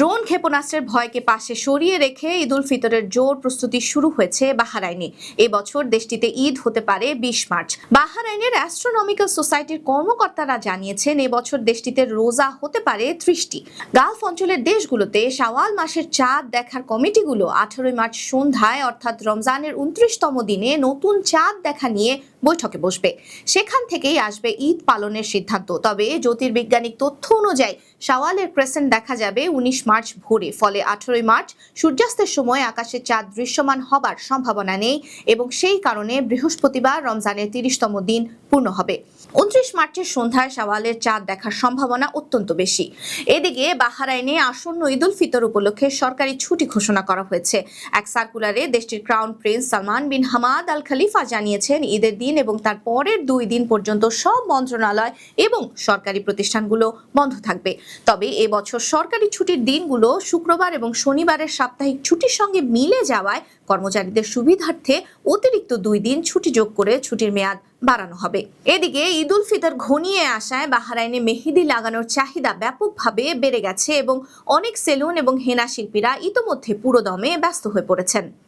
Drone ক্ষেপণাস্ত্রের ভয়কে পাশে সরিয়ে রেখে ঈদ উল ফিতরের জোর প্রস্তুতি শুরু হয়েছে বাহরাইনে। এবছর দেশটিতে ঈদ হতে পারে ২০ মার্চ। বাহরাইনের অ্যাস্ট্রোনমিক্যাল সোসাইটির কর্মকর্তারা জানিয়েছেন এবছর দেশটিতে রোজা হতে পারে ৩০টি। গালফ অঞ্চলের দেশগুলোতে শাওয়াল মাসের চাঁদ দেখার কমিটিগুলো ১৮ মার্চ সন্ধ্যায় অর্থাৎ রমজানের ২৯তম দিনে নতুন চাঁদ দেখা নিয়ে বৈঠকে বসবে। সেখান থেকেই আসবে ঈদ পালনের সিদ্ধান্ত। তবে জ্যোতির্বিজ্ঞানিক তথ্য অনুযায়ী শাওয়ালের ক্রেসেন্ট দেখা যাবে ১৯ মার্চ ভোরে, ফলে ১৮ মার্চ সূর্যাস্তের সময় আকাশে চাঁদ দৃশ্যমান হবার সম্ভাবনা নেই এবং সেই কারণে বৃহস্পতিবার রমজানের ৩০তম দিন পূর্ণ হবে। ২৯ মার্চের সন্ধ্যায় শাওয়ালের চাঁদ দেখার সম্ভাবনা অত্যন্ত বেশি। এদিকে বাহরাইনে আসন্ন ঈদ উল ফিতর উপলক্ষে সরকারি ছুটি ঘোষণা করা হয়েছে। এক সার্কুলারে দেশটির crown prince Salman bin Hamad Al Khalifa জানিয়েছেন ঈদের দিন এবং তার পরের ২ দিন পর্যন্ত সব মন্ত্রণালয় এবং সরকারি প্রতিষ্ঠানগুলো বন্ধ থাকবে। তবে এবছর সরকারি ছুটির দিনগুলো শুক্রবার এবং শনিবারের সাপ্তাহিক ছুটির সঙ্গে মিলে যাওয়ায় কর্মচারীদের সুবিধার্থে অতিরিক্ত ২ দিন ছুটি যোগ করে ছুটির মেয়াদ বাড়ানো হবে। এদিকে ঈদ উল ফিতর ঘনিয়ে আসায় বাহরাইনে মেহেদি লাগানোর চাহিদা ব্যাপকভাবে বেড়ে গেছে এবং অনেক সেলুন এবং হেনা শিল্পীরা ইতোমধ্যে পুরোদমে ব্যস্ত হয়ে পড়েছেন।